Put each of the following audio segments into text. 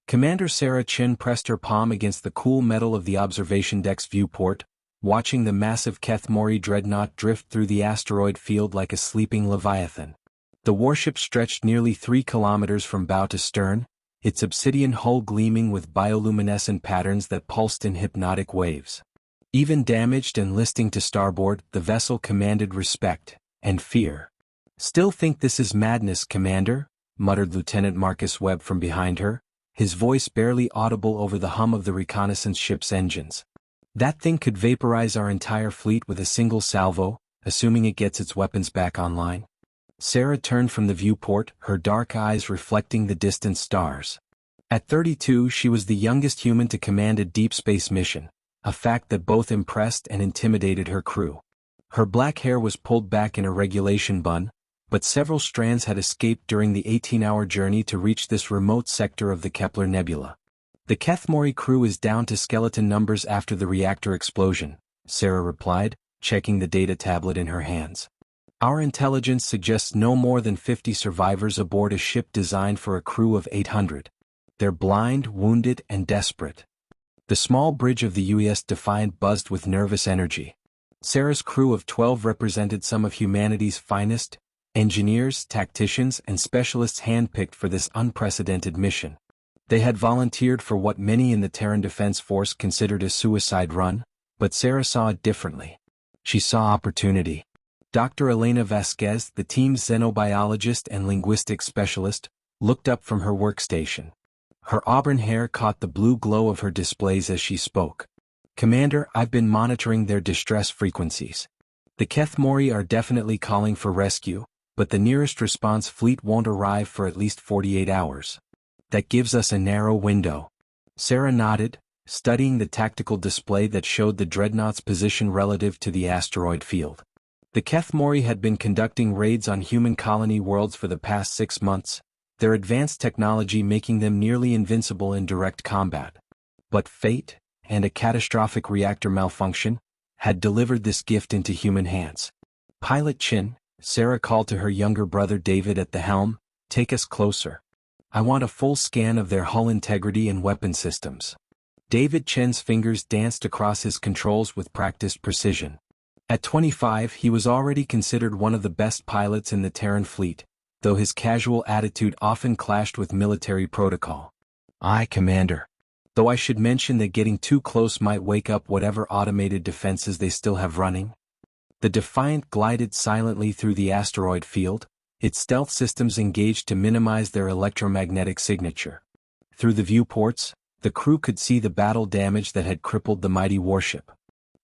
Commander Sarah Chin pressed her palm against the cool metal of the observation deck's viewport, watching the massive Kethmori dreadnought drift through the asteroid field like a sleeping leviathan. The warship stretched nearly 3 kilometers from bow to stern, its obsidian hull gleaming with bioluminescent patterns that pulsed in hypnotic waves. Even damaged and listing to starboard, the vessel commanded respect and fear. "Still think this is madness, Commander?" muttered Lieutenant Marcus Webb from behind her, his voice barely audible over the hum of the reconnaissance ship's engines. "That thing could vaporize our entire fleet with a single salvo, assuming it gets its weapons back online." Sarah turned from the viewport, her dark eyes reflecting the distant stars. At 32, she was the youngest human to command a deep space mission, a fact that both impressed and intimidated her crew. Her black hair was pulled back in a regulation bun, but several strands had escaped during the 18-hour journey to reach this remote sector of the Kepler Nebula. "The Kethmori crew is down to skeleton numbers after the reactor explosion," Sarah replied, checking the data tablet in her hands. "Our intelligence suggests no more than 50 survivors aboard a ship designed for a crew of 800. They're blind, wounded, and desperate." The small bridge of the UES Defiant buzzed with nervous energy. Sarah's crew of 12 represented some of humanity's finest: engineers, tacticians, and specialists handpicked for this unprecedented mission. They had volunteered for what many in the Terran Defense Force considered a suicide run, but Sarah saw it differently. She saw opportunity. Dr. Elena Vasquez, the team's xenobiologist and linguistics specialist, looked up from her workstation. Her auburn hair caught the blue glow of her displays as she spoke. "Commander, I've been monitoring their distress frequencies. The Kethmori are definitely calling for rescue, but the nearest response fleet won't arrive for at least 48 hours. That gives us a narrow window." Sarah nodded, studying the tactical display that showed the dreadnought's position relative to the asteroid field. The Kethmori had been conducting raids on human colony worlds for the past 6 months, their advanced technology making them nearly invincible in direct combat. But fate, and a catastrophic reactor malfunction, had delivered this gift into human hands. "Pilot Chin," Sarah called to her younger brother David at the helm, "take us closer. I want a full scan of their hull integrity and weapon systems." David Chen's fingers danced across his controls with practiced precision. At 25, he was already considered one of the best pilots in the Terran fleet, though his casual attitude often clashed with military protocol. "Aye, Commander. Though I should mention that getting too close might wake up whatever automated defenses they still have running." The Defiant glided silently through the asteroid field, its stealth systems engaged to minimize their electromagnetic signature. Through the viewports, the crew could see the battle damage that had crippled the mighty warship.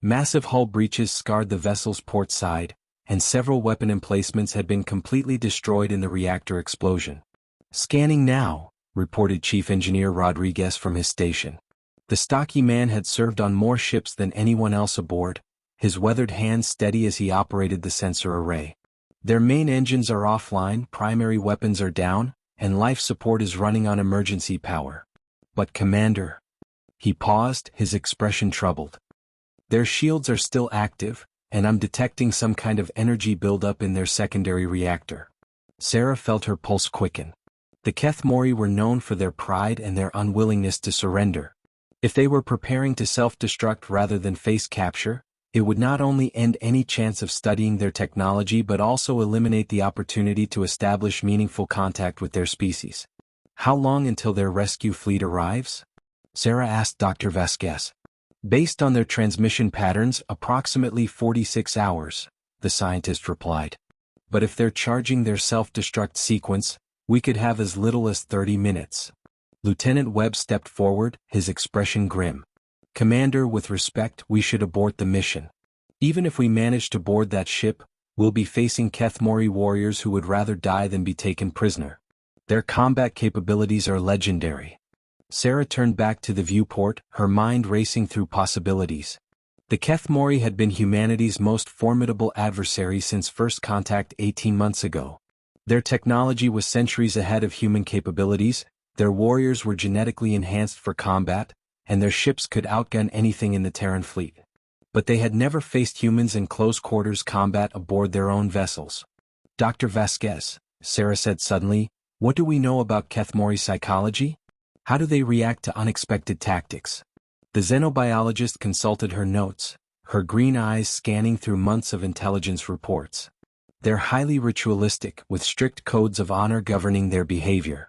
Massive hull breaches scarred the vessel's port side, and several weapon emplacements had been completely destroyed in the reactor explosion. "Scanning now," reported Chief Engineer Rodriguez from his station. The stocky man had served on more ships than anyone else aboard, his weathered hands steady as he operated the sensor array. "Their main engines are offline, primary weapons are down, and life support is running on emergency power. But Commander..." He paused, his expression troubled. "Their shields are still active, and I'm detecting some kind of energy buildup in their secondary reactor." Sarah felt her pulse quicken. The Kethmori were known for their pride and their unwillingness to surrender. If they were preparing to self-destruct rather than face capture, it would not only end any chance of studying their technology but also eliminate the opportunity to establish meaningful contact with their species. "How long until their rescue fleet arrives?" Sarah asked Dr. Vasquez. "Based on their transmission patterns, approximately 46 hours, the scientist replied. "But if they're charging their self-destruct sequence, we could have as little as 30 minutes. Lieutenant Webb stepped forward, his expression grim. "Commander, with respect, we should abort the mission. Even if we manage to board that ship, we'll be facing Kethmori warriors who would rather die than be taken prisoner. Their combat capabilities are legendary." Sarah turned back to the viewport, her mind racing through possibilities. The Kethmori had been humanity's most formidable adversary since first contact 18 months ago. Their technology was centuries ahead of human capabilities, their warriors were genetically enhanced for combat, and their ships could outgun anything in the Terran fleet. But they had never faced humans in close-quarters combat aboard their own vessels. "Dr. Vasquez," Sarah said suddenly, "what do we know about Kethmori psychology?" How do they react to unexpected tactics? The xenobiologist consulted her notes, her green eyes scanning through months of intelligence reports. They're highly ritualistic, with strict codes of honor governing their behavior.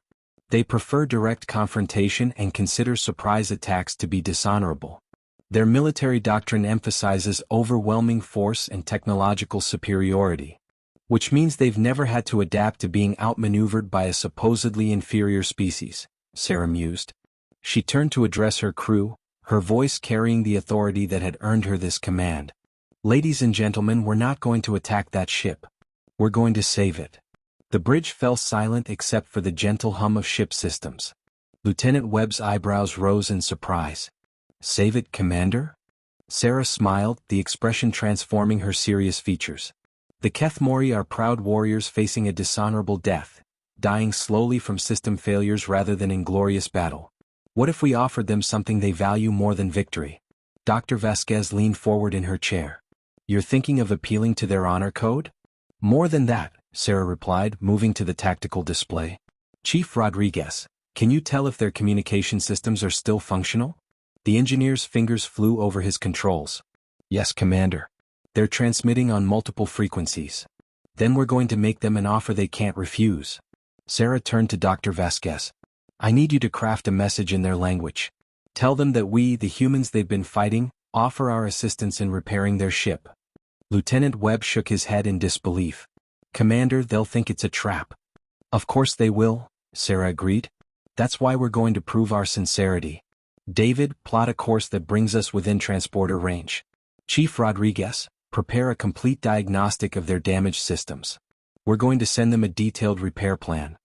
They prefer direct confrontation and consider surprise attacks to be dishonorable. Their military doctrine emphasizes overwhelming force and technological superiority, which means they've never had to adapt to being outmaneuvered by a supposedly inferior species, Sarah mused. She turned to address her crew, her voice carrying the authority that had earned her this command. Ladies and gentlemen, we're not going to attack that ship. We're going to save it. The bridge fell silent except for the gentle hum of ship systems. Lieutenant Webb's eyebrows rose in surprise. Save it, Commander? Sarah smiled, the expression transforming her serious features. The Kethmori are proud warriors facing a dishonorable death, dying slowly from system failures rather than inglorious battle. What if we offered them something they value more than victory? Dr. Vasquez leaned forward in her chair. You're thinking of appealing to their honor code? More than that, Sarah replied, moving to the tactical display. Chief Rodriguez, can you tell if their communication systems are still functional? The engineer's fingers flew over his controls. Yes, Commander. They're transmitting on multiple frequencies. Then we're going to make them an offer they can't refuse. Sarah turned to Dr. Vasquez. I need you to craft a message in their language. Tell them that we, the humans they've been fighting, offer our assistance in repairing their ship. Lieutenant Webb shook his head in disbelief. Commander, they'll think it's a trap. Of course they will, Sarah agreed. That's why we're going to prove our sincerity. David, plot a course that brings us within transporter range. Chief Rodriguez, prepare a complete diagnostic of their damaged systems. We're going to send them a detailed repair plan.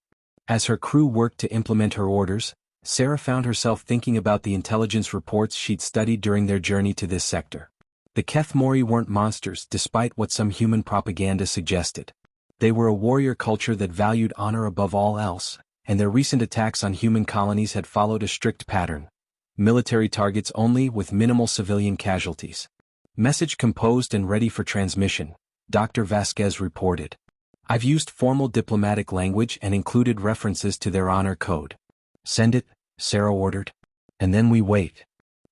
As her crew worked to implement her orders, Sarah found herself thinking about the intelligence reports she'd studied during their journey to this sector. The Kethmori weren't monsters, despite what some human propaganda suggested. They were a warrior culture that valued honor above all else, and their recent attacks on human colonies had followed a strict pattern. Military targets only, with minimal civilian casualties. Message composed and ready for transmission, Dr. Vasquez reported. I've used formal diplomatic language and included references to their honor code. Send it, Sarah ordered. And then we wait.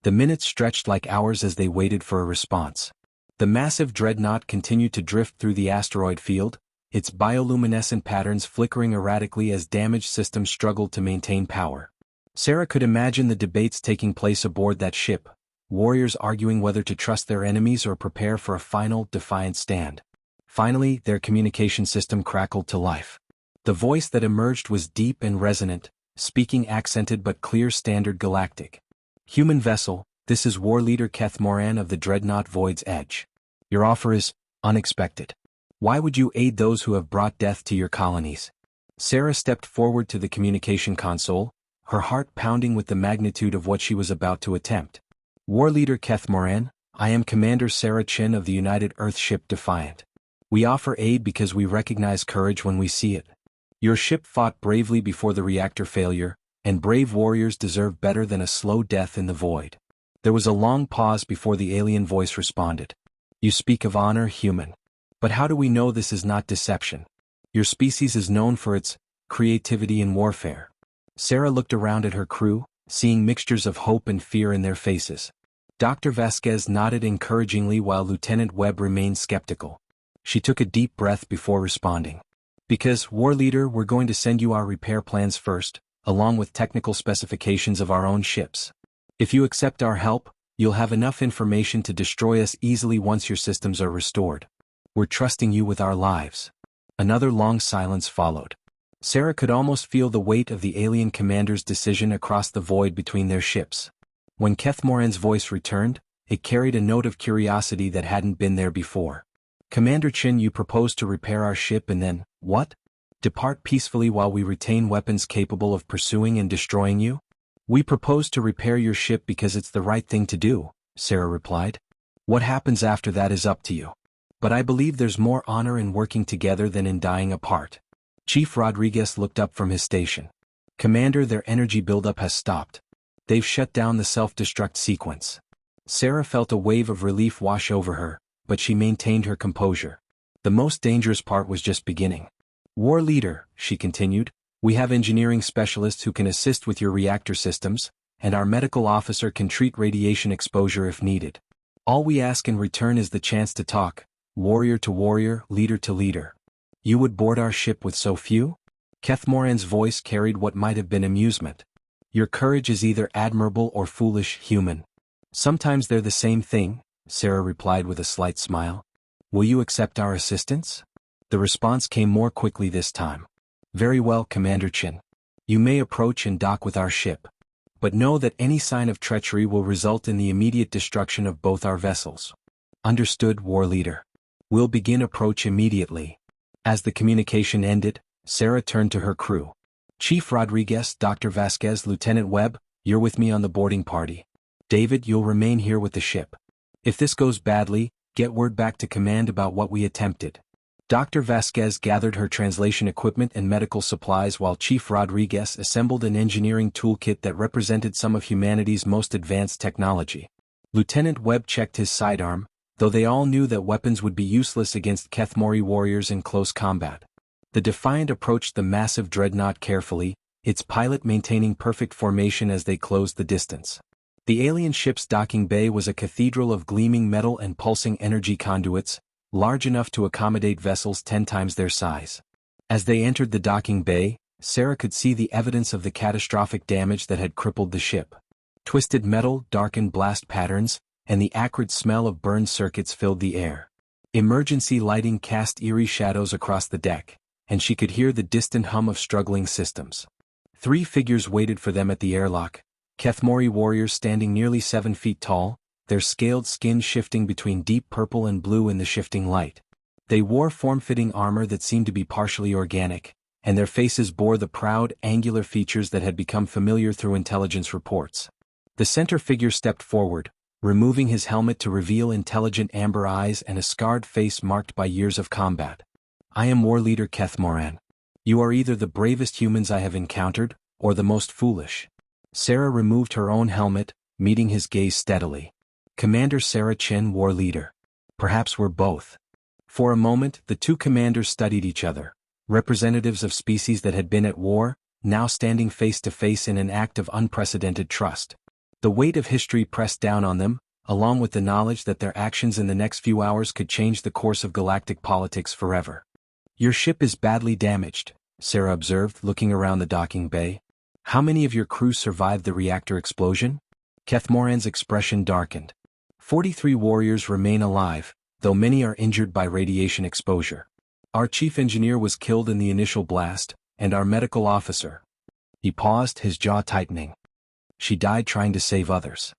The minutes stretched like hours as they waited for a response. The massive dreadnought continued to drift through the asteroid field, its bioluminescent patterns flickering erratically as damaged systems struggled to maintain power. Sarah could imagine the debates taking place aboard that ship, warriors arguing whether to trust their enemies or prepare for a final, defiant stand. Finally, their communication system crackled to life. The voice that emerged was deep and resonant, speaking accented but clear standard galactic. Human vessel, this is War Leader Keth Moran of the Dreadnought Void's Edge. Your offer is unexpected. Why would you aid those who have brought death to your colonies? Sarah stepped forward to the communication console, her heart pounding with the magnitude of what she was about to attempt. War Leader Keth Moran, I am Commander Sarah Chin of the United Earthship Defiant. We offer aid because we recognize courage when we see it. Your ship fought bravely before the reactor failure, and brave warriors deserve better than a slow death in the void. There was a long pause before the alien voice responded. You speak of honor, human. But how do we know this is not deception? Your species is known for its creativity in warfare. Sarah looked around at her crew, seeing mixtures of hope and fear in their faces. Dr. Vasquez nodded encouragingly while Lieutenant Webb remained skeptical. She took a deep breath before responding. Because, War Leader, we're going to send you our repair plans first, along with technical specifications of our own ships. If you accept our help, you'll have enough information to destroy us easily once your systems are restored. We're trusting you with our lives. Another long silence followed. Sarah could almost feel the weight of the alien commander's decision across the void between their ships. When Keth Moran's voice returned, it carried a note of curiosity that hadn't been there before. Commander Chin, you propose to repair our ship and then, what? Depart peacefully while we retain weapons capable of pursuing and destroying you? We propose to repair your ship because it's the right thing to do, Sarah replied. What happens after that is up to you. But I believe there's more honor in working together than in dying apart. Chief Rodriguez looked up from his station. Commander, their energy buildup has stopped. They've shut down the self-destruct sequence. Sarah felt a wave of relief wash over her, but she maintained her composure. The most dangerous part was just beginning. War Leader, she continued, We have engineering specialists who can assist with your reactor systems, and our medical officer can treat radiation exposure if needed. All we ask in return is the chance to talk, warrior to warrior, leader to leader. You would board our ship with so few? Kethmoran's voice carried what might have been amusement. Your courage is either admirable or foolish, human. Sometimes they're the same thing, Sarah replied with a slight smile. Will you accept our assistance? The response came more quickly this time. Very well, Commander Chin. You may approach and dock with our ship. But know that any sign of treachery will result in the immediate destruction of both our vessels. Understood, War Leader. We'll begin approach immediately. As the communication ended, Sarah turned to her crew. Chief Rodriguez, Dr. Vasquez, Lieutenant Webb, you're with me on the boarding party. David, you'll remain here with the ship. If this goes badly, get word back to command about what we attempted. Dr. Vasquez gathered her translation equipment and medical supplies while Chief Rodriguez assembled an engineering toolkit that represented some of humanity's most advanced technology. Lieutenant Webb checked his sidearm, though they all knew that weapons would be useless against Kethmori warriors in close combat. The Defiant approached the massive dreadnought carefully, its pilot maintaining perfect formation as they closed the distance. The alien ship's docking bay was a cathedral of gleaming metal and pulsing energy conduits, large enough to accommodate vessels 10 times their size. As they entered the docking bay, Sarah could see the evidence of the catastrophic damage that had crippled the ship. Twisted metal, darkened blast patterns, and the acrid smell of burned circuits filled the air. Emergency lighting cast eerie shadows across the deck, and she could hear the distant hum of struggling systems. 3 figures waited for them at the airlock, Kethmori warriors standing nearly 7 feet tall, their scaled skin shifting between deep purple and blue in the shifting light. They wore form-fitting armor that seemed to be partially organic, and their faces bore the proud, angular features that had become familiar through intelligence reports. The center figure stepped forward, removing his helmet to reveal intelligent amber eyes and a scarred face marked by years of combat. I am War Leader Kethmoran. You are either the bravest humans I have encountered, or the most foolish. Sarah removed her own helmet, meeting his gaze steadily. Commander Sarah Chen, War Leader. Perhaps we're both. For a moment, the two commanders studied each other, representatives of species that had been at war, now standing face to face in an act of unprecedented trust. The weight of history pressed down on them, along with the knowledge that their actions in the next few hours could change the course of galactic politics forever. Your ship is badly damaged, Sarah observed, looking around the docking bay. How many of your crew survived the reactor explosion? Kethmoran's expression darkened. 43 warriors remain alive, though many are injured by radiation exposure. Our chief engineer was killed in the initial blast, and our medical officer. He paused, his jaw tightening. She died trying to save others.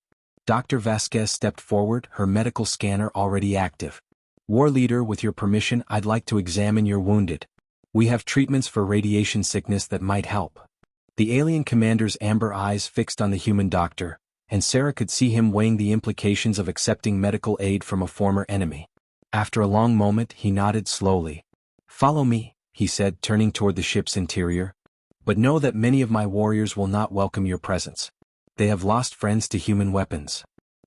Dr. Vasquez stepped forward, her medical scanner already active. War Leader, with your permission, I'd like to examine your wounded. We have treatments for radiation sickness that might help. The alien commander's amber eyes fixed on the human doctor, and Sarah could see him weighing the implications of accepting medical aid from a former enemy. After a long moment, he nodded slowly. Follow me, he said, turning toward the ship's interior. But know that many of my warriors will not welcome your presence. They have lost friends to human weapons.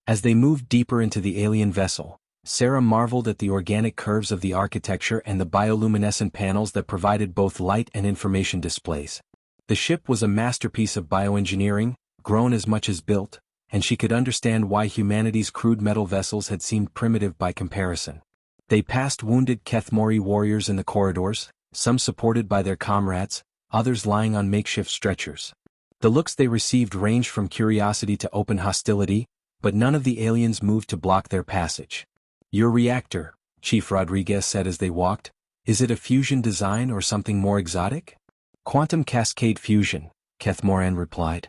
As they moved deeper into the alien vessel, Sarah marveled at the organic curves of the architecture and the bioluminescent panels that provided both light and information displays. The ship was a masterpiece of bioengineering, grown as much as built, and she could understand why humanity's crude metal vessels had seemed primitive by comparison. They passed wounded Kethmori warriors in the corridors, some supported by their comrades, others lying on makeshift stretchers. The looks they received ranged from curiosity to open hostility, but none of the aliens moved to block their passage. Your reactor, Chief Rodriguez said as they walked, is it a fusion design or something more exotic? Quantum cascade fusion, Kethmoran replied.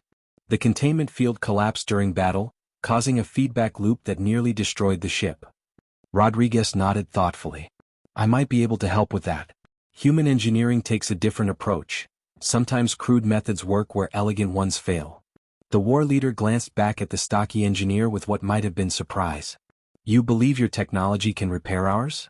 The containment field collapsed during battle, causing a feedback loop that nearly destroyed the ship. Rodriguez nodded thoughtfully. I might be able to help with that. Human engineering takes a different approach. Sometimes crude methods work where elegant ones fail. The war leader glanced back at the stocky engineer with what might have been surprise. You believe your technology can repair ours?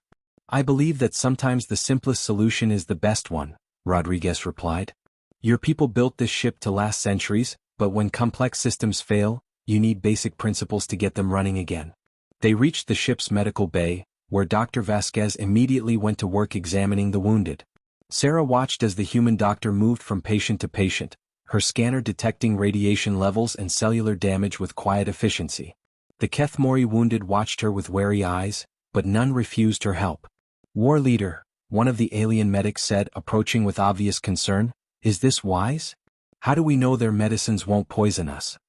I believe that sometimes the simplest solution is the best one, Rodriguez replied. Your people built this ship to last centuries, but when complex systems fail, you need basic principles to get them running again. They reached the ship's medical bay, where Dr. Vasquez immediately went to work examining the wounded. Sarah watched as the human doctor moved from patient to patient, her scanner detecting radiation levels and cellular damage with quiet efficiency. The Kethmori wounded watched her with wary eyes, but none refused her help. "War leader," one of the alien medics said, approaching with obvious concern, "is this wise? How do we know their medicines won't poison us?"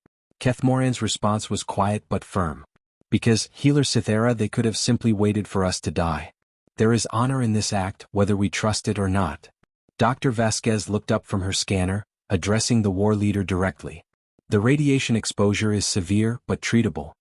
Kethmoran's response was quiet but firm. "Because, Healer Cythera, they could have simply waited for us to die. There is honor in this act, whether we trust it or not." Dr. Vasquez looked up from her scanner, addressing the war leader directly. "The radiation exposure is severe but treatable.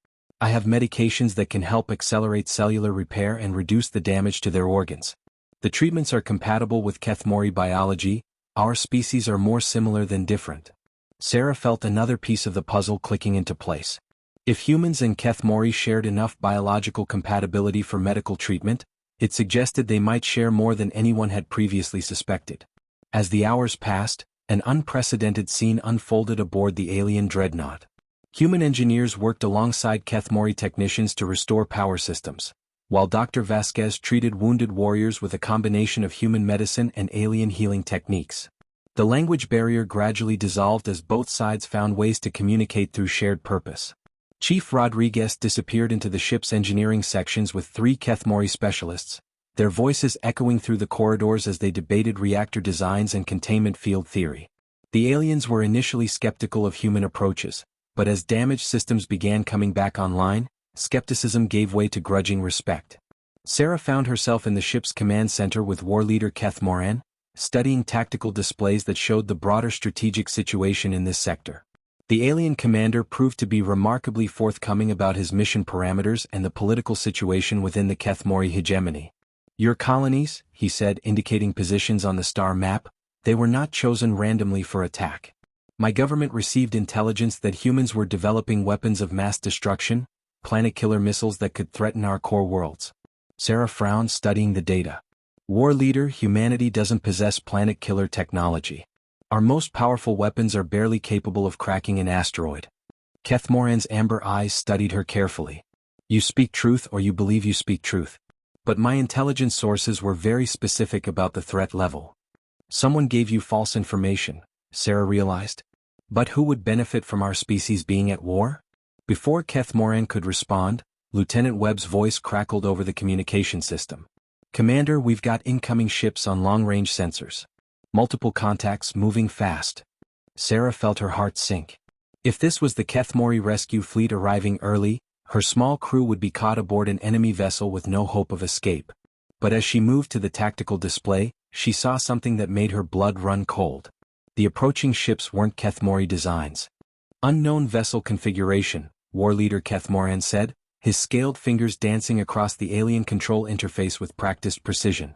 I have medications that can help accelerate cellular repair and reduce the damage to their organs. The treatments are compatible with Kethmori biology. Our species are more similar than different." Sarah felt another piece of the puzzle clicking into place. If humans and Kethmori shared enough biological compatibility for medical treatment, it suggested they might share more than anyone had previously suspected. As the hours passed, an unprecedented scene unfolded aboard the alien dreadnought. Human engineers worked alongside Kethmori technicians to restore power systems, while Dr. Vasquez treated wounded warriors with a combination of human medicine and alien healing techniques. The language barrier gradually dissolved as both sides found ways to communicate through shared purpose. Chief Rodriguez disappeared into the ship's engineering sections with 3 Kethmori specialists, their voices echoing through the corridors as they debated reactor designs and containment field theory. The aliens were initially skeptical of human approaches, but as damaged systems began coming back online, skepticism gave way to grudging respect. Sarah found herself in the ship's command center with war leader Kethmoran, studying tactical displays that showed the broader strategic situation in this sector. The alien commander proved to be remarkably forthcoming about his mission parameters and the political situation within the Kethmori hegemony. "Your colonies," he said, indicating positions on the star map, "they were not chosen randomly for attack. My government received intelligence that humans were developing weapons of mass destruction, planet-killer missiles that could threaten our core worlds." Sarah frowned, studying the data. "War leader, humanity doesn't possess planet-killer technology. Our most powerful weapons are barely capable of cracking an asteroid." Kethmoran's amber eyes studied her carefully. "You speak truth, or you believe you speak truth. But my intelligence sources were very specific about the threat level." "Someone gave you false information," Sarah realized. "But who would benefit from our species being at war?" Before Kethmoran could respond, Lieutenant Webb's voice crackled over the communication system. "Commander, we've got incoming ships on long-range sensors. Multiple contacts moving fast." Sarah felt her heart sink. If this was the Kethmori rescue fleet arriving early, her small crew would be caught aboard an enemy vessel with no hope of escape. But as she moved to the tactical display, she saw something that made her blood run cold. The approaching ships weren't Kethmori designs. "Unknown vessel configuration," War Leader Kethmoran said, his scaled fingers dancing across the alien control interface with practiced precision.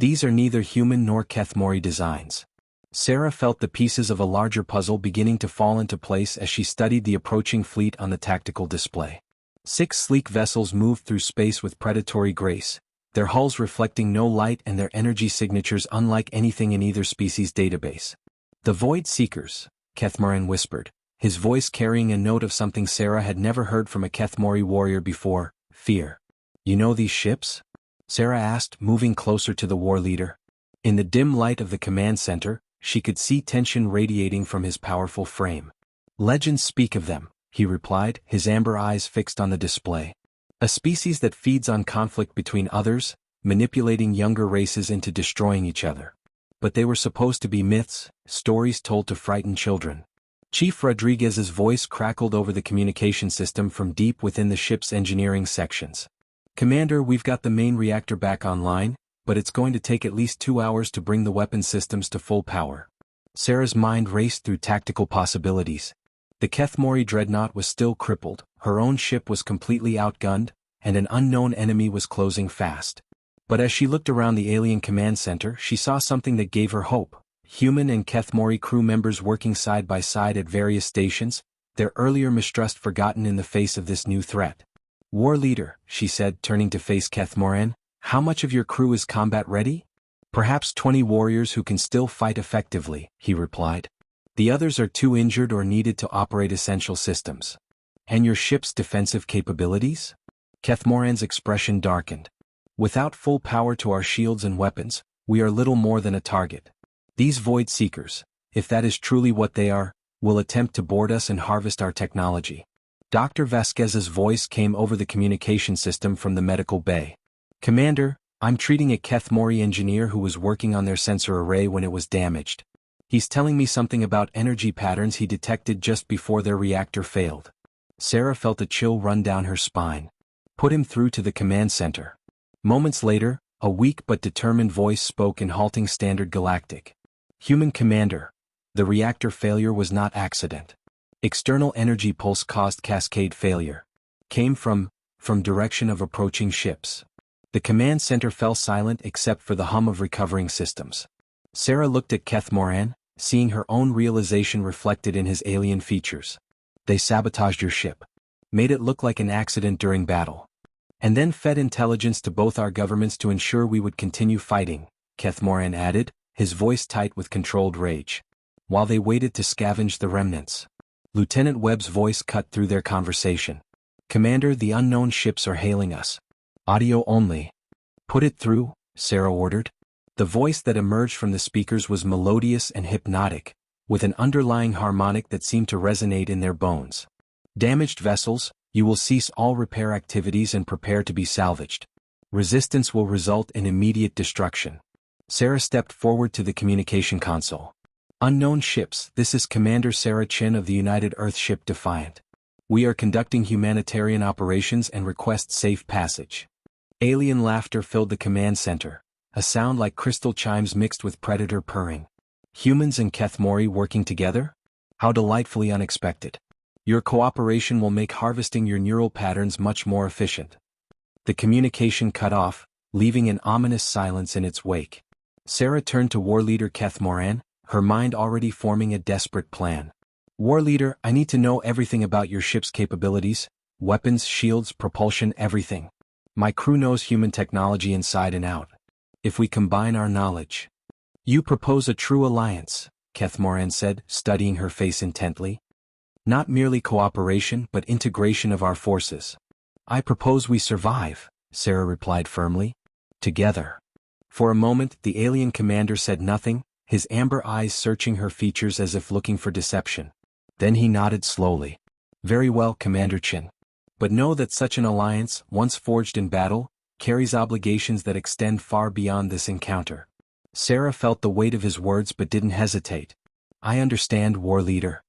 "These are neither human nor Kethmori designs." Sarah felt the pieces of a larger puzzle beginning to fall into place as she studied the approaching fleet on the tactical display. 6 sleek vessels moved through space with predatory grace, their hulls reflecting no light and their energy signatures unlike anything in either species' database. "The Void Seekers," Kethmoran whispered, his voice carrying a note of something Sarah had never heard from a Kethmori warrior before: fear. "You know these ships?" Sarah asked, moving closer to the war leader. In the dim light of the command center, she could see tension radiating from his powerful frame. "Legends speak of them," he replied, his amber eyes fixed on the display. "A species that feeds on conflict between others, manipulating younger races into destroying each other. But they were supposed to be myths, stories told to frighten children." Chief Rodriguez's voice crackled over the communication system from deep within the ship's engineering sections. "Commander, we've got the main reactor back online, but it's going to take at least 2 hours to bring the weapon systems to full power." Sarah's mind raced through tactical possibilities. The Kethmori dreadnought was still crippled, her own ship was completely outgunned, and an unknown enemy was closing fast. But as she looked around the alien command center, she saw something that gave her hope. Human and Kethmori crew members working side by side at various stations, their earlier mistrust forgotten in the face of this new threat. "War leader," she said, turning to face Kethmoran, "how much of your crew is combat ready?" "Perhaps 20 warriors who can still fight effectively," he replied. "The others are too injured or needed to operate essential systems." "And your ship's defensive capabilities?" Kethmoran's expression darkened. "Without full power to our shields and weapons, We are little more than a target. These void seekers, if that is truly what they are, will attempt to board us and harvest our technology. Dr. Vasquez's voice came over the communication system from the medical bay. Commander, I'm treating a Kethmori engineer who was working on their sensor array when it was damaged. He's telling me something about energy patterns he detected just before their reactor failed. Sarah felt a chill run down her spine. Put him through to the command center. Moments later, a weak but determined voice spoke in halting Standard Galactic. Human Commander, the reactor failure was not accident. External energy pulse caused cascade failure. Came from direction of approaching ships. The command center fell silent except for the hum of recovering systems. Sarah looked at Keth Moran, seeing her own realization reflected in his alien features. They sabotaged your ship. Made it look like an accident during battle. And then fed intelligence to both our governments to ensure we would continue fighting, Keth Moran added, his voice tight with controlled rage. While they waited to scavenge the remnants. Lieutenant Webb's voice cut through their conversation. Commander, the unknown ships are hailing us. Audio only. Put it through, Sarah ordered. The voice that emerged from the speakers was melodious and hypnotic, with an underlying harmonic that seemed to resonate in their bones. Damaged vessels, you will cease all repair activities and prepare to be salvaged. Resistance will result in immediate destruction. Sarah stepped forward to the communication console. Unknown ships, this is Commander Sarah Chin of the United Earthship Defiant. We are conducting humanitarian operations and request safe passage. Alien laughter filled the command center, a sound like crystal chimes mixed with predator purring. Humans and Kethmori working together? How delightfully unexpected. Your cooperation will make harvesting your neural patterns much more efficient. The communication cut off, leaving an ominous silence in its wake. Sarah turned to War Leader Keth Moran, her mind already forming a desperate plan. War Leader, I need to know everything about your ship's capabilities, weapons, shields, propulsion, everything. My crew knows human technology inside and out. If we combine our knowledge. You propose a true alliance, Keth Moran said, studying her face intently. Not merely cooperation but integration of our forces. I propose we survive, Sarah replied firmly. Together. For a moment the alien commander said nothing, his amber eyes searching her features as if looking for deception. Then he nodded slowly. Very well, Commander Chin. But know that such an alliance, once forged in battle, carries obligations that extend far beyond this encounter. Sarah felt the weight of his words but didn't hesitate. I understand, War Leader.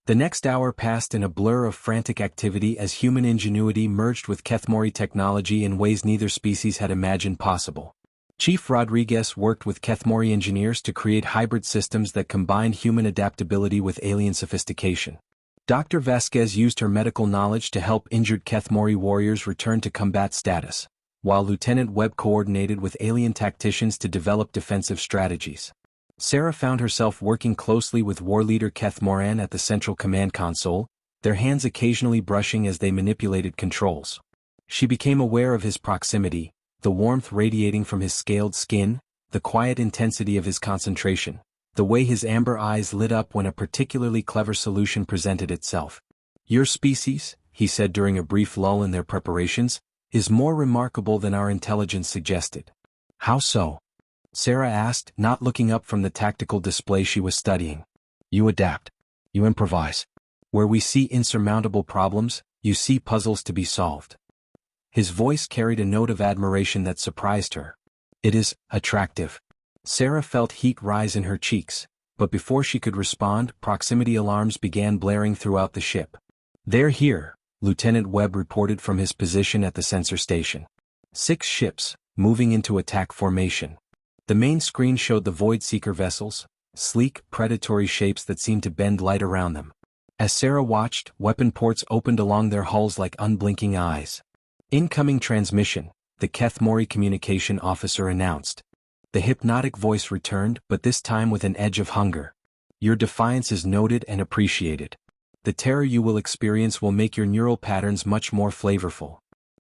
The next hour passed in a blur of frantic activity as human ingenuity merged with Kethmori technology in ways neither species had imagined possible. Chief Rodriguez worked with Kethmori engineers to create hybrid systems that combined human adaptability with alien sophistication. Dr. Vasquez used her medical knowledge to help injured Kethmori warriors return to combat status, while Lieutenant Webb coordinated with alien tacticians to develop defensive strategies. Sarah found herself working closely with War Leader Keth Moran at the central command console, their hands occasionally brushing as they manipulated controls. She became aware of his proximity, the warmth radiating from his scaled skin, the quiet intensity of his concentration, the way his amber eyes lit up when a particularly clever solution presented itself. Your species, he said during a brief lull in their preparations, is more remarkable than our intelligence suggested. How so? Sarah asked, not looking up from the tactical display she was studying. You adapt. You improvise. Where we see insurmountable problems, you see puzzles to be solved. His voice carried a note of admiration that surprised her. It is attractive. Sarah felt heat rise in her cheeks, but before she could respond, proximity alarms began blaring throughout the ship. They're here, Lieutenant Webb reported from his position at the sensor station. 6 ships, moving into attack formation. The main screen showed the Void Seeker vessels, sleek, predatory shapes that seemed to bend light around them. As Sarah watched, weapon ports opened along their hulls like unblinking eyes. Incoming transmission, the Kethmori communication officer announced. The hypnotic voice returned, but this time with an edge of hunger. Your defiance is noted and appreciated. The terror you will experience will make your neural patterns much more flavorful.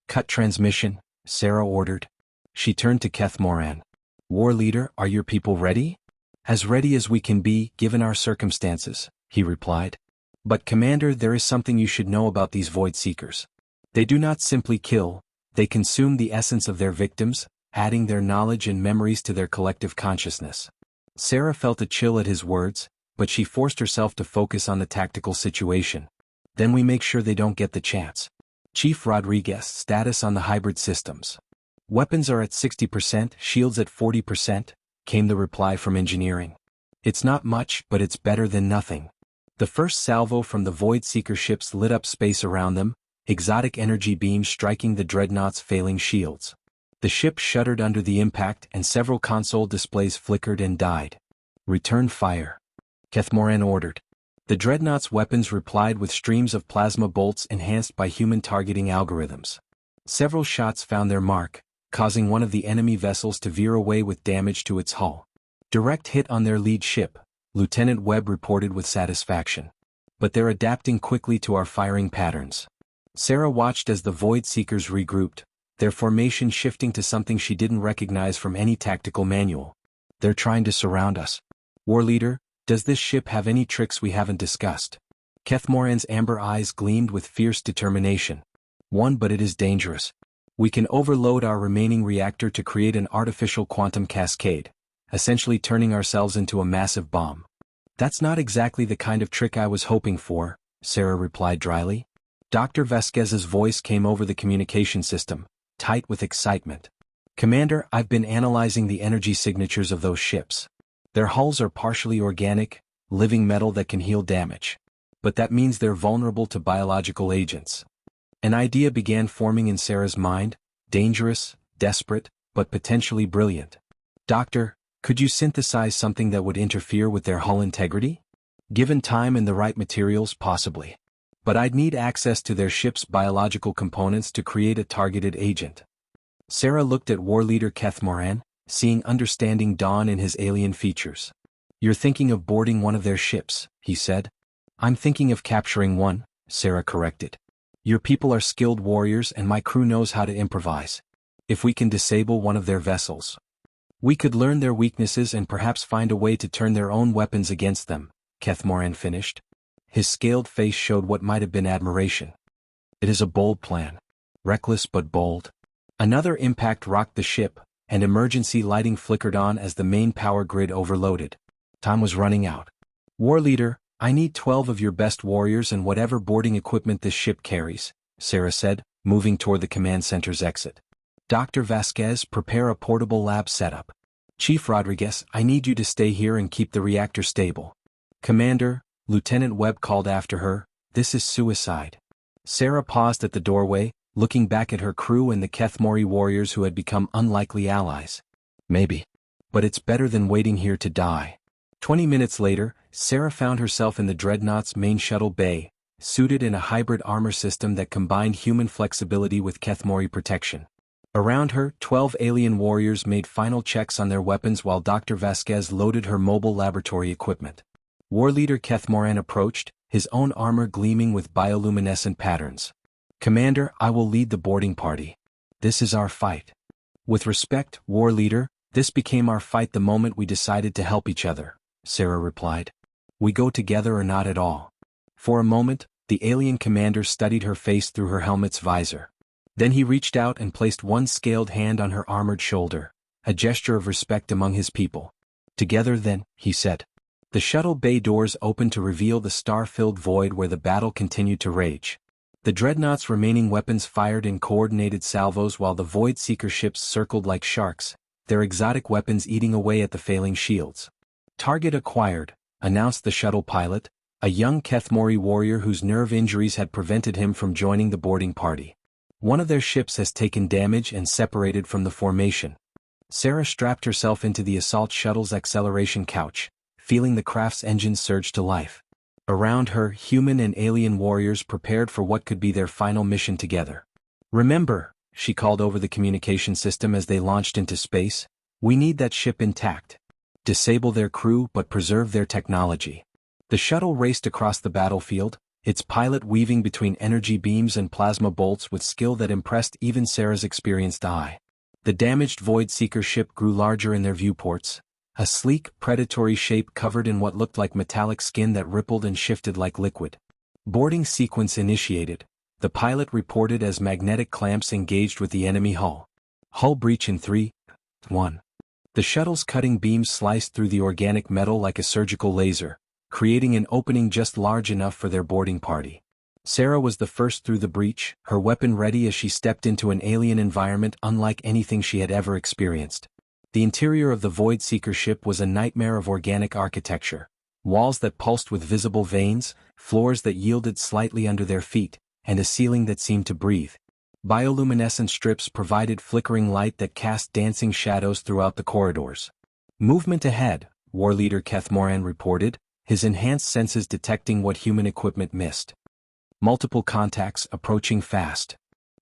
Cut transmission, Sarah ordered. She turned to Keth Moran. War Leader, are your people ready? As ready as we can be, given our circumstances, he replied. But Commander, there is something you should know about these Void Seekers. They do not simply kill, they consume the essence of their victims, adding their knowledge and memories to their collective consciousness. Sarah felt a chill at his words, but she forced herself to focus on the tactical situation. Then we make sure they don't get the chance. Chief Rodriguez, status on the hybrid systems. Weapons are at 60%, shields at 40%, came the reply from engineering. It's not much, but it's better than nothing. The first salvo from the Void Seeker ships lit up space around them, exotic energy beams striking the dreadnoughts' failing shields. The ship shuddered under the impact and several console displays flickered and died. Return fire. Kethmoran ordered. The dreadnoughts' weapons replied with streams of plasma bolts enhanced by human targeting algorithms. Several shots found their mark, causing one of the enemy vessels to veer away with damage to its hull. Direct hit on their lead ship, Lieutenant Webb reported with satisfaction. But they're adapting quickly to our firing patterns. Sarah watched as the Void Seekers regrouped, their formation shifting to something she didn't recognize from any tactical manual. They're trying to surround us. War Leader, does this ship have any tricks we haven't discussed? Kethmoran's amber eyes gleamed with fierce determination. One, but it is dangerous. We can overload our remaining reactor to create an artificial quantum cascade, essentially turning ourselves into a massive bomb. That's not exactly the kind of trick I was hoping for, Sarah replied dryly. Dr. Vasquez's voice came over the communication system, tight with excitement. Commander, I've been analyzing the energy signatures of those ships. Their hulls are partially organic, living metal that can heal damage. But that means they're vulnerable to biological agents. An idea began forming in Sarah's mind, dangerous, desperate, but potentially brilliant. Doctor, could you synthesize something that would interfere with their hull integrity? Given time and the right materials, possibly. But I'd need access to their ship's biological components to create a targeted agent. Sarah looked at War Leader Kethmoran, seeing understanding dawn in his alien features. You're thinking of boarding one of their ships, he said. I'm thinking of capturing one, Sarah corrected. Your people are skilled warriors and my crew knows how to improvise. If we can disable one of their vessels, we could learn their weaknesses and perhaps find a way to turn their own weapons against them, Kethmoran finished. His scaled face showed what might have been admiration. It is a bold plan. Reckless but bold. Another impact rocked the ship, and emergency lighting flickered on as the main power grid overloaded. Time was running out. War Leader, I need 12 of your best warriors and whatever boarding equipment this ship carries, Sarah said, moving toward the command center's exit. Dr. Vasquez, prepare a portable lab setup. Chief Rodriguez, I need you to stay here and keep the reactor stable. Commander, Lieutenant Webb called after her, this is suicide. Sarah paused at the doorway, looking back at her crew and the Kethmori warriors who had become unlikely allies. Maybe. But it's better than waiting here to die. 20 minutes later, Sarah found herself in the Dreadnought's main shuttle bay, suited in a hybrid armor system that combined human flexibility with Kethmori protection. Around her, 12 alien warriors made final checks on their weapons while Dr. Vasquez loaded her mobile laboratory equipment. War Leader Kethmoran approached, his own armor gleaming with bioluminescent patterns. Commander, I will lead the boarding party. This is our fight. With respect, War Leader, this became our fight the moment we decided to help each other, Sarah replied. We go together or not at all. For a moment, the alien commander studied her face through her helmet's visor. Then he reached out and placed one scaled hand on her armored shoulder, a gesture of respect among his people. Together then, he said. The shuttle bay doors opened to reveal the star-filled void where the battle continued to rage. The Dreadnought's remaining weapons fired in coordinated salvos while the Void Seeker ships circled like sharks, their exotic weapons eating away at the failing shields. Target acquired, announced the shuttle pilot, a young Kethmori warrior whose nerve injuries had prevented him from joining the boarding party. One of their ships has taken damage and separated from the formation. Sarah strapped herself into the assault shuttle's acceleration couch, feeling the craft's engines surge to life. Around her, human and alien warriors prepared for what could be their final mission together. Remember, she called over the communication system as they launched into space, we need that ship intact. Disable their crew but preserve their technology. The shuttle raced across the battlefield, its pilot weaving between energy beams and plasma bolts with skill that impressed even Sarah's experienced eye. The damaged Void Seeker ship grew larger in their viewports, a sleek, predatory shape covered in what looked like metallic skin that rippled and shifted like liquid. Boarding sequence initiated, the pilot reported as magnetic clamps engaged with the enemy hull. Hull breach in 3, 1. The shuttle's cutting beams sliced through the organic metal like a surgical laser, creating an opening just large enough for their boarding party. Sarah was the first through the breach, her weapon ready as she stepped into an alien environment unlike anything she had ever experienced. The interior of the Void Seeker ship was a nightmare of organic architecture. Walls that pulsed with visible veins, floors that yielded slightly under their feet, and a ceiling that seemed to breathe. Bioluminescent strips provided flickering light that cast dancing shadows throughout the corridors. Movement ahead, War Leader Kethmoran reported, his enhanced senses detecting what human equipment missed. Multiple contacts approaching fast.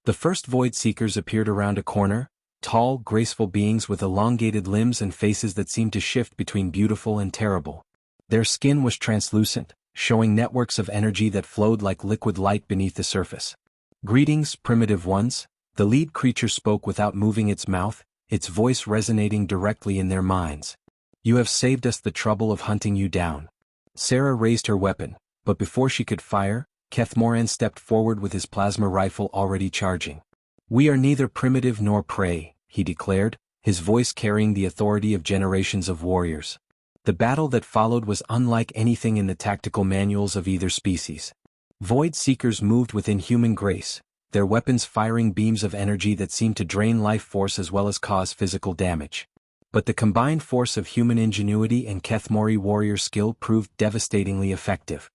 The first Void Seekers appeared around a corner, tall, graceful beings with elongated limbs and faces that seemed to shift between beautiful and terrible. Their skin was translucent, showing networks of energy that flowed like liquid light beneath the surface. "Greetings, primitive ones," the lead creature spoke without moving its mouth, its voice resonating directly in their minds. "You have saved us the trouble of hunting you down." Sarah raised her weapon, but before she could fire, Kethmoran stepped forward with his plasma rifle already charging. "We are neither primitive nor prey," he declared, his voice carrying the authority of generations of warriors. The battle that followed was unlike anything in the tactical manuals of either species. Void Seekers moved with inhuman grace, their weapons firing beams of energy that seemed to drain life force as well as cause physical damage. But the combined force of human ingenuity and Kethmori warrior skill proved devastatingly effective.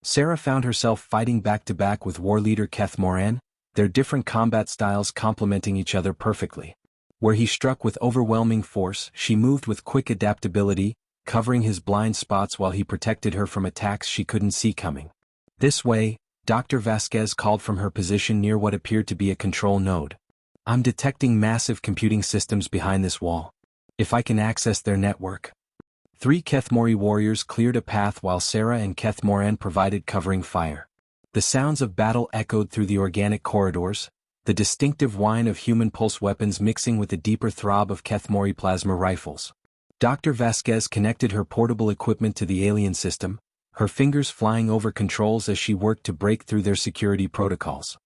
Sarah found herself fighting back-to-back with War Leader Kethmoran, their different combat styles complementing each other perfectly. Where he struck with overwhelming force, she moved with quick adaptability, covering his blind spots while he protected her from attacks she couldn't see coming. "This way," Dr. Vasquez called from her position near what appeared to be a control node. "I'm detecting massive computing systems behind this wall. If I can access their network." 3 Kethmori warriors cleared a path while Sarah and Kethmoran provided covering fire. The sounds of battle echoed through the organic corridors, the distinctive whine of human pulse weapons mixing with the deeper throb of Kethmori plasma rifles. Dr. Vasquez connected her portable equipment to the alien system, her fingers flying over controls as she worked to break through their security protocols.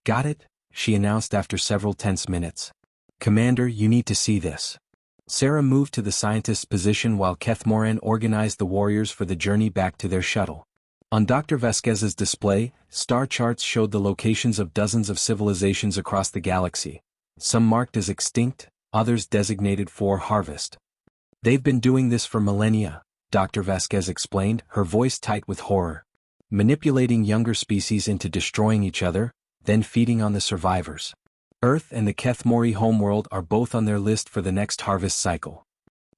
"Got it," she announced after several tense minutes. "Commander, you need to see this." Sarah moved to the scientist's position while Kethmoran organized the warriors for the journey back to their shuttle. On Dr. Vasquez's display, star charts showed the locations of dozens of civilizations across the galaxy, some marked as extinct, others designated for harvest. "They've been doing this for millennia," Dr. Vasquez explained, her voice tight with horror. "Manipulating younger species into destroying each other, then feeding on the survivors. Earth and the Kethmori homeworld are both on their list for the next harvest cycle."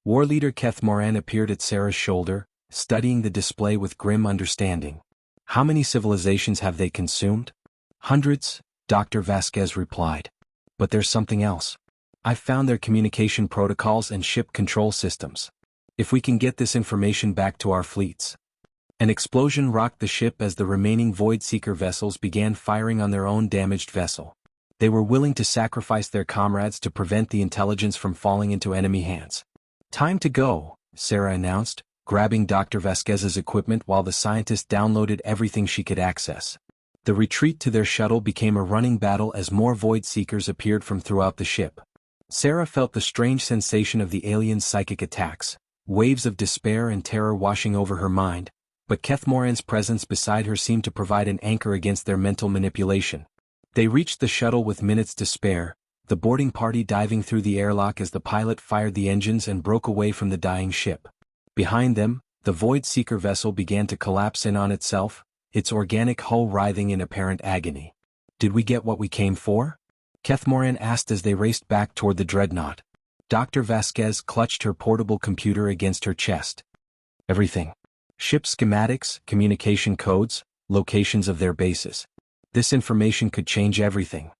War Leader Kethmoran appeared at Sarah's shoulder, studying the display with grim understanding. "How many civilizations have they consumed?" "Hundreds," Dr. Vasquez replied. "But there's something else. I've found their communication protocols and ship control systems. If we can get this information back to our fleets." An explosion rocked the ship as the remaining Void Seeker vessels began firing on their own damaged vessel. They were willing to sacrifice their comrades to prevent the intelligence from falling into enemy hands. "Time to go," Sarah announced, grabbing Dr. Vasquez's equipment while the scientist downloaded everything she could access. The retreat to their shuttle became a running battle as more Void Seekers appeared from throughout the ship. Sarah felt the strange sensation of the aliens' psychic attacks, waves of despair and terror washing over her mind, but Kethmoran's presence beside her seemed to provide an anchor against their mental manipulation. They reached the shuttle with minutes to spare, the boarding party diving through the airlock as the pilot fired the engines and broke away from the dying ship. Behind them, the Void Seeker vessel began to collapse in on itself, its organic hull writhing in apparent agony. "Did we get what we came for?" Kethmoran asked as they raced back toward the dreadnought. Dr. Vasquez clutched her portable computer against her chest. "Everything. Ship schematics, communication codes, locations of their bases. This information could change everything."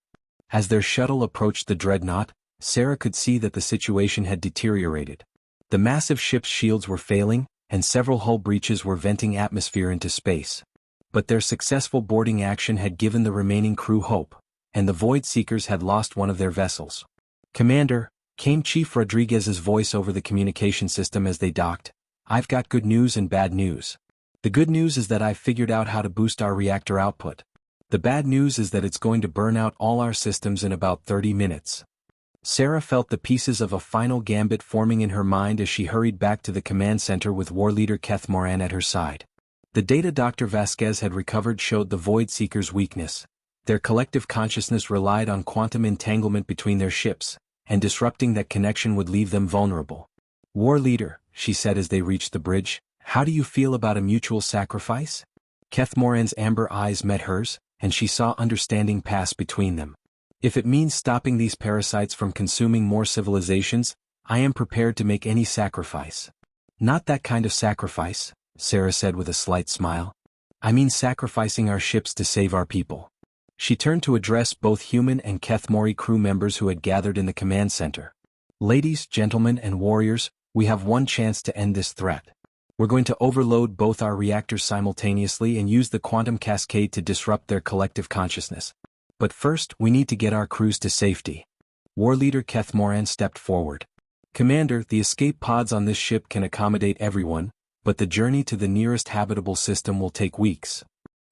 As their shuttle approached the dreadnought, Sarah could see that the situation had deteriorated. The massive ship's shields were failing, and several hull breaches were venting atmosphere into space. But their successful boarding action had given the remaining crew hope, and the Void Seekers had lost one of their vessels. "Commander," came Chief Rodriguez's voice over the communication system as they docked, "I've got good news and bad news. The good news is that I've figured out how to boost our reactor output. The bad news is that it's going to burn out all our systems in about 30 minutes." Sarah felt the pieces of a final gambit forming in her mind as she hurried back to the command center with War Leader Keth Moran at her side. The data Dr. Vasquez had recovered showed the Void Seekers' weakness. Their collective consciousness relied on quantum entanglement between their ships, and disrupting that connection would leave them vulnerable. War Leader, she said as they reached the bridge, how do you feel about a mutual sacrifice? Keth Moran's amber eyes met hers, and she saw understanding pass between them. If it means stopping these parasites from consuming more civilizations, I am prepared to make any sacrifice. Not that kind of sacrifice, Sarah said with a slight smile. I mean sacrificing our ships to save our people. She turned to address both human and Keth Mori crew members who had gathered in the command center. Ladies, gentlemen, and warriors, we have one chance to end this threat. We're going to overload both our reactors simultaneously and use the quantum cascade to disrupt their collective consciousness. But first, we need to get our crews to safety. War Leader Keth Moran stepped forward. Commander, the escape pods on this ship can accommodate everyone, but the journey to the nearest habitable system will take weeks.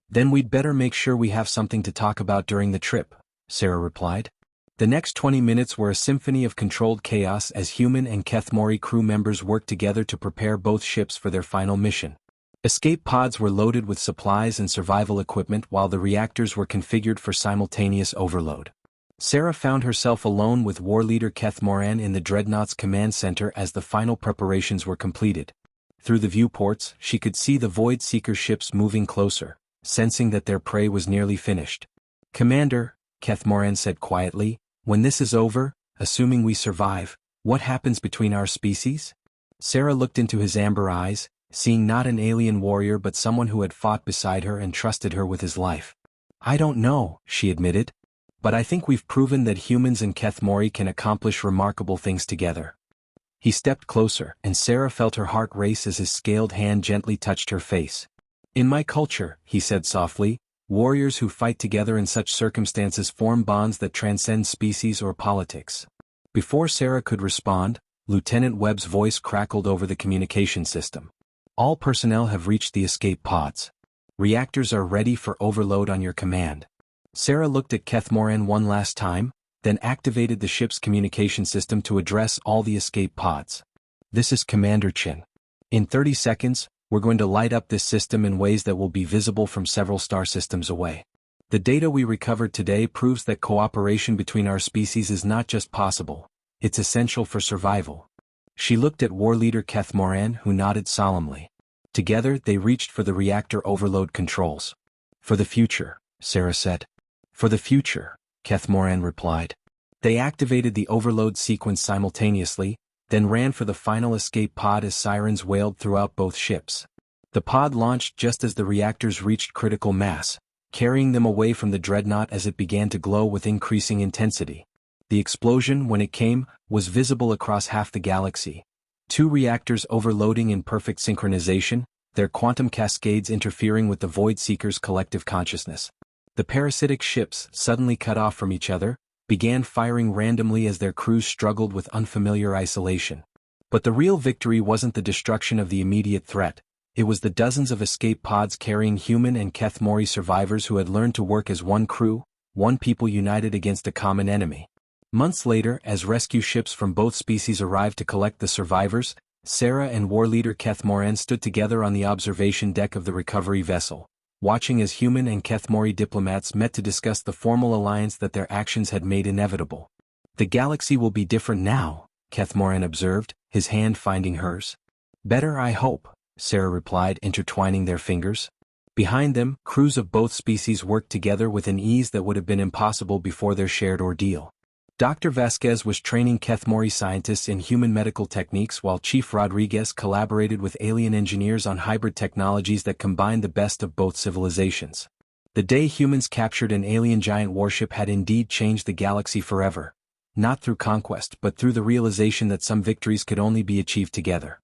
Then we'd better make sure we have something to talk about during the trip, Sarah replied. The next 20 minutes were a symphony of controlled chaos as human and Keth Mori crew members worked together to prepare both ships for their final mission. Escape pods were loaded with supplies and survival equipment while the reactors were configured for simultaneous overload. Sarah found herself alone with War Leader Keth Moran in the Dreadnoughts command center as the final preparations were completed. Through the viewports, she could see the Void Seeker ships moving closer, sensing that their prey was nearly finished. Commander, Keth Moran said quietly, when this is over, assuming we survive, what happens between our species? Sarah looked into his amber eyes, seeing not an alien warrior but someone who had fought beside her and trusted her with his life. I don't know, she admitted. But I think we've proven that humans and Keth Mori can accomplish remarkable things together. He stepped closer, and Sarah felt her heart race as his scaled hand gently touched her face. In my culture, he said softly, warriors who fight together in such circumstances form bonds that transcend species or politics. Before Sarah could respond, Lieutenant Webb's voice crackled over the communication system. All personnel have reached the escape pods. Reactors are ready for overload on your command. Sarah looked at Keth Moran one last time, then activated the ship's communication system to address all the escape pods. This is Commander Chin. In 30 seconds, we're going to light up this system in ways that will be visible from several star systems away. The data we recovered today proves that cooperation between our species is not just possible, it's essential for survival. She looked at War Leader Keth Moran, who nodded solemnly. Together, they reached for the reactor overload controls. For the future, Sarah said. For the future, Keth Moran replied. They activated the overload sequence simultaneously, then ran for the final escape pod as sirens wailed throughout both ships. The pod launched just as the reactors reached critical mass, carrying them away from the dreadnought as it began to glow with increasing intensity. The explosion, when it came, was visible across half the galaxy. 2 reactors overloading in perfect synchronization, their quantum cascades interfering with the Void Seekers' collective consciousness. The parasitic ships, suddenly cut off from each other, began firing randomly as their crews struggled with unfamiliar isolation. But the real victory wasn't the destruction of the immediate threat, it was the dozens of escape pods carrying human and Keth Mori survivors who had learned to work as one crew, one people united against a common enemy. Months later, as rescue ships from both species arrived to collect the survivors, Sarah and War Leader Keth Moran stood together on the observation deck of the recovery vessel, watching as human and Keth Mori diplomats met to discuss the formal alliance that their actions had made inevitable. The galaxy will be different now, Keth Moran observed, his hand finding hers. Better, I hope, Sarah replied, intertwining their fingers. Behind them, crews of both species worked together with an ease that would have been impossible before their shared ordeal. Dr. Vasquez was training Keth Mori scientists in human medical techniques while Chief Rodriguez collaborated with alien engineers on hybrid technologies that combined the best of both civilizations. The day humans captured an alien giant warship had indeed changed the galaxy forever, not through conquest but through the realization that some victories could only be achieved together.